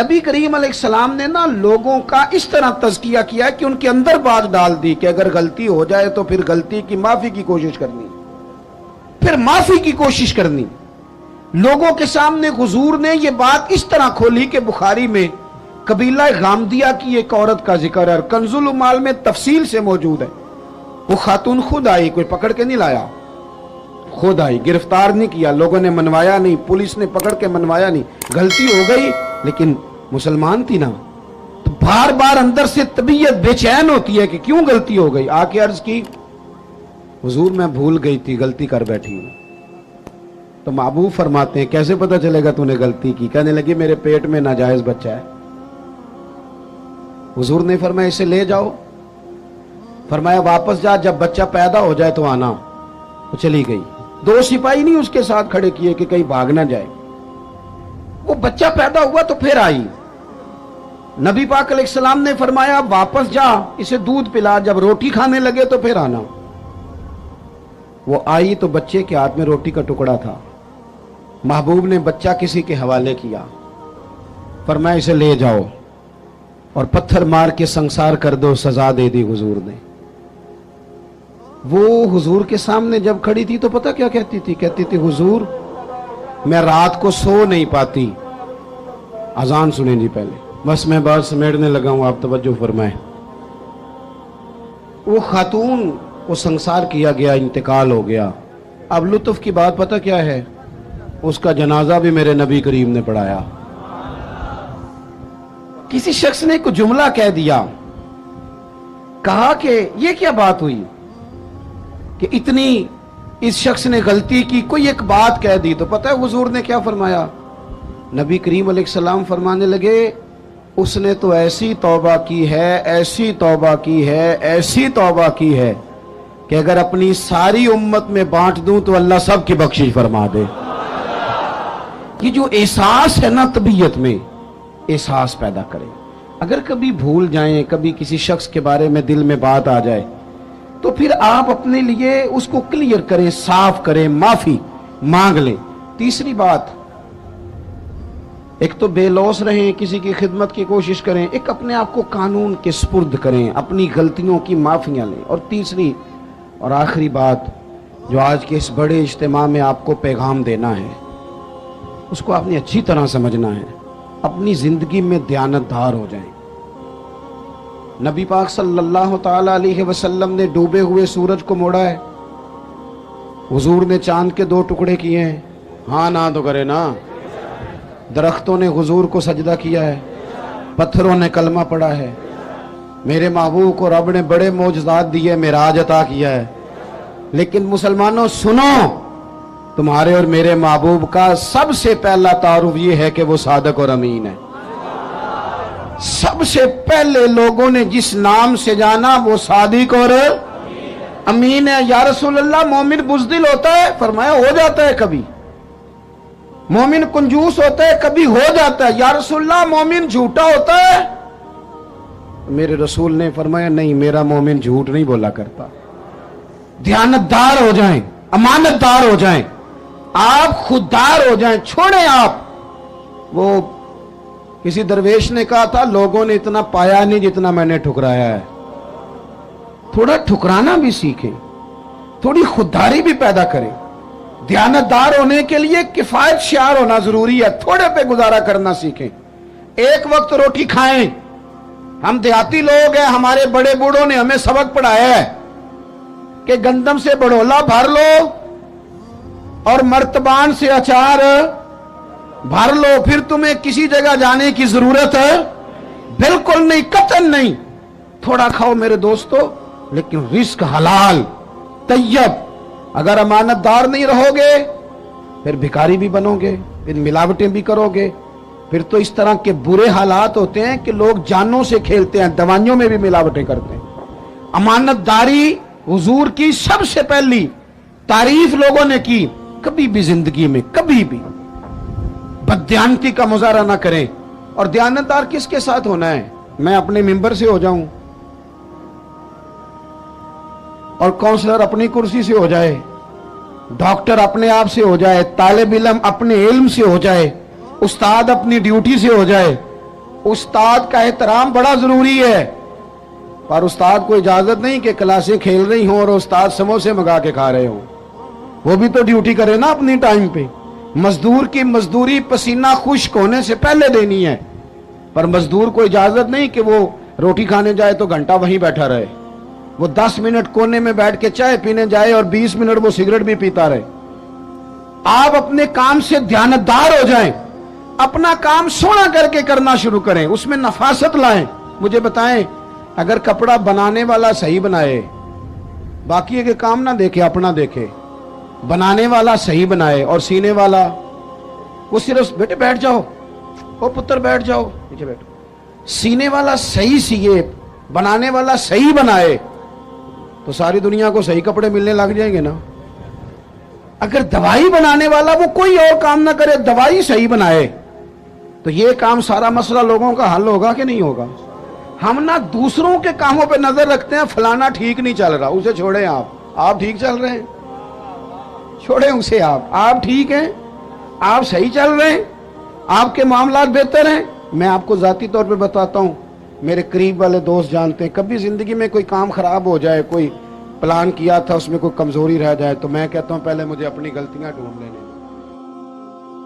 نبی کریم علیہ السلام نے نا لوگوں کا اس طرح تزکیہ کیا کہ ان کے اندر بات ڈال دی کہ اگر غلطی ہو جائے تو پھر غلطی کی معافی کی کوشش کرنی، پھر معافی کی کوشش کرنی۔ لوگوں کے سامنے حضور نے یہ بات اس طرح کھولی کہ بخاری میں قبیلہ غامدیہ کی ایک عورت کا ذکر ہے اور کنز العمال میں تفصیل سے موجود ہے۔ وہ خاتون خود آئی، کوئی پکڑ کے نہیں لایا، خود آئی، گرفتار نہیں کیا، لوگوں نے منوایا نہیں، پولیس نے پکڑ کے منوایا نہیں، غلطی ہو گئی لیکن مسلمان تھی نا، تو بار بار اندر سے طبیعت بے چین ہوتی ہے کہ کیوں غلطی ہو گئی۔ آ کے عرض کی حضور میں بھول گئی تھی، غلطی کر بیٹھی ہوں۔ تو محبوب فرماتے ہیں کیسے پتہ چلے گا تو نے غلطی کی؟ کہنے لگی میرے پیٹ میں ناجائز بچہ ہے۔ حضور نے فرمایا اسے لے جاؤ، فرمایا واپس جا، جب بچہ پیدا ہو جائے تو آنا۔ وہ چلی گئی، دو سپاہی نہیں اس کے ساتھ کھڑے کیے کہ کہیں بھاگ نہ جائے۔ وہ بچہ پیدا ہوا تو پھر آئی، نبی پاک علیہ السلام نے فرمایا واپس جا، اسے دودھ پلا، جب روٹی کھانے لگے تو پھر آنا۔ وہ آئی تو بچے کے ہاتھ میں روٹی کا ٹکڑا تھا۔ محبوب نے بچہ کسی کے حوالے کیا، فرمایا اسے لے جاؤ اور پتھر مار کے سنسار کر دو، سزا دے دی حضور نے۔ وہ حضور کے سامنے جب کھڑی تھی تو پتہ کیا کہتی تھی؟ کہتی تھی حضور میں رات کو سو نہیں پاتی، اذان سنیں جی پہلے، بس میں بات سمیٹنے لگا ہوں، آپ توجہ فرمائیں۔ وہ خاتون کو سنسار کیا گیا، انتقال ہو گیا۔ اب لطف کی بات پتہ کیا ہے؟ اس کا جنازہ بھی میرے نبی کریم نے پڑھایا۔ کسی شخص نے کوئی جملہ کہہ دیا، کہا کہ یہ کیا بات ہوئی کہ اتنی اس شخص نے غلطی کی، کوئی ایک بات کہہ دی، تو پتہ ہے حضور نے کیا فرمایا؟ نبی کریم علیہ السلام فرمانے لگے اس نے تو ایسی توبہ کی ہے، ایسی توبہ کی ہے، ایسی توبہ کی ہے کہ اگر اپنی ساری امت میں بانٹ دوں تو اللہ سب کی بخشش فرما دے۔ یہ جو احساس ہے نا طبیعت میں، احساس پیدا کرے۔ اگر کبھی بھول جائیں، کبھی کسی شخص کے بارے میں دل میں بات آ جائے تو پھر آپ اپنے لیے اس کو کلیئر کریں، صاف کریں، معافی مانگ لیں۔ تیسری بات، ایک تو بے لوث رہیں، کسی کی خدمت کی کوشش کریں، ایک اپنے آپ کو قانون کے سپرد کریں، اپنی غلطیوں کی معافیاں لیں۔ اور تیسری اور آخری بات جو آج کے اس بڑے اجتماع میں آپ کو پیغام دینا ہے، اس کو آپ نے اچھی طرح سمجھنا ہے، اپنی زندگی میں دیانتدار ہو جائیں۔ نبی پاک صلی اللہ تعالی علیہ وسلم نے ڈوبے ہوئے سورج کو موڑا ہے، حضور نے چاند کے 2 ٹکڑے کیے ہیں، ہاں نہ تو کرے نا۔ درختوں نے حضور کو سجدہ کیا ہے، پتھروں نے کلمہ پڑھا ہے۔ میرے محبوب کو رب نے بڑے معجزات دیے، معراج عطا کیا ہے۔ لیکن مسلمانوں سنو، تمہارے اور میرے محبوب کا سب سے پہلا تعارف یہ ہے کہ وہ صادق اور امین ہے۔ سب سے پہلے لوگوں نے جس نام سے جانا وہ صادق اور امین ہے۔ یا رسول اللہ مومن بزدل ہوتا ہے؟ فرمایا ہو جاتا ہے کبھی۔ مومن کنجوس ہوتا ہے؟ کبھی ہو جاتا ہے۔ یا رسول اللہ مومن جھوٹا ہوتا ہے؟ میرے رسول نے فرمایا نہیں، میرا مومن جھوٹ نہیں بولا کرتا۔ دیانتدار ہو جائیں، امانت دار ہو جائیں، آپ خوددار ہو جائیں، چھوڑیں آپ۔ وہ کسی درویش نے کہا تھا لوگوں نے اتنا پایا نہیں جتنا میں نے ٹھکرایا ہے۔ تھوڑا ٹھکرانا بھی سیکھیں، تھوڑی خودداری بھی پیدا کریں۔ دیانتدار ہونے کے لیے کفایت شعار ہونا ضروری ہے، تھوڑے پہ گزارا کرنا سیکھیں۔ ایک وقت روٹی کھائیں۔ ہم دیہاتی لوگ ہیں، ہمارے بڑے بوڑھوں نے ہمیں سبق پڑھایا ہے کہ گندم سے بڑھولا بھر لو اور مرتبان سے اچار بھر لو، پھر تمہیں کسی جگہ جانے کی ضرورت ہے بالکل نہیں، قطعاً نہیں۔ تھوڑا کھاؤ میرے دوستو، لیکن رزق حلال طیب۔ اگر امانت دار نہیں رہو گے پھر بھکاری بھی بنو گے، پھر ملاوٹیں بھی کرو گے، پھر تو اس طرح کے برے حالات ہوتے ہیں کہ لوگ جانوں سے کھیلتے ہیں، دوائیوں میں بھی ملاوٹیں کرتے ہیں۔ امانت داری حضور کی سب سے پہلی تعریف لوگوں نے کی۔ کبھی بھی زندگی میں کبھی بھی بددیانتی کا مظاہرہ نہ کریں۔ اور دیانتدار کس کے ساتھ ہونا ہے؟ میں اپنے ممبر سے ہو جاؤں اور کونسلر اپنی کرسی سے ہو جائے، ڈاکٹر اپنے آپ سے ہو جائے، طالب علم اپنے علم سے ہو جائے، استاد اپنی ڈیوٹی سے ہو جائے، استاد کا احترام بڑا ضروری ہے، پر استاد کو اجازت نہیں کہ کلاسیں کھیل رہی ہوں اور استاد سموسے منگا کے کھا رہے ہوں. وہ بھی تو ڈیوٹی کرے نا اپنی ٹائم پہ. مزدور کی مزدوری پسینہ خشک ہونے سے پہلے دینی ہے، پر مزدور کو اجازت نہیں کہ وہ روٹی کھانے جائے تو گھنٹہ وہیں بیٹھا رہے. وہ 10 منٹ کونے میں بیٹھ کے چائے پینے جائے اور 20 منٹ وہ سگریٹ بھی پیتا رہے. آپ اپنے کام سے دیانتدار ہو جائیں، اپنا کام سونا کر کے کرنا شروع کریں، اس میں نفاست لائیں. مجھے بتائیں، اگر کپڑا بنانے والا صحیح بنائے، باقی کے کام نہ دیکھے اپنا دیکھے، بنانے والا صحیح بنائے اور سینے والا وہ صرف بیٹے بیٹھ جاؤ، او پتر بیٹھ جاؤ نیچے بیٹھو، سینے والا صحیح سیے، بنانے والا صحیح بنائے تو ساری دنیا کو صحیح کپڑے ملنے لگ جائیں گے نا. اگر دوائی بنانے والا وہ کوئی اور کام نہ کرے، دوائی صحیح بنائے تو یہ کام سارا مسئلہ لوگوں کا حل ہوگا کہ نہیں ہوگا؟ ہم نہ دوسروں کے کاموں پہ نظر رکھتے ہیں، فلانا ٹھیک نہیں چل رہا، اسے چھوڑیں. آپ ٹھیک چل رہے ہیں، چھوڑیں اسے. آپ ٹھیک ہیں، آپ صحیح چل رہے ہیں، آپ کے معاملات بہتر ہیں. میں آپ کو ذاتی طور پہ بتاتا ہوں، میرے قریب والے دوست جانتے ہیں، کبھی زندگی میں کوئی کام خراب ہو جائے، کوئی پلان کیا تھا اس میں کوئی کمزوری رہ جائے تو میں کہتا ہوں پہلے مجھے اپنی غلطیاں ڈھونڈ لینے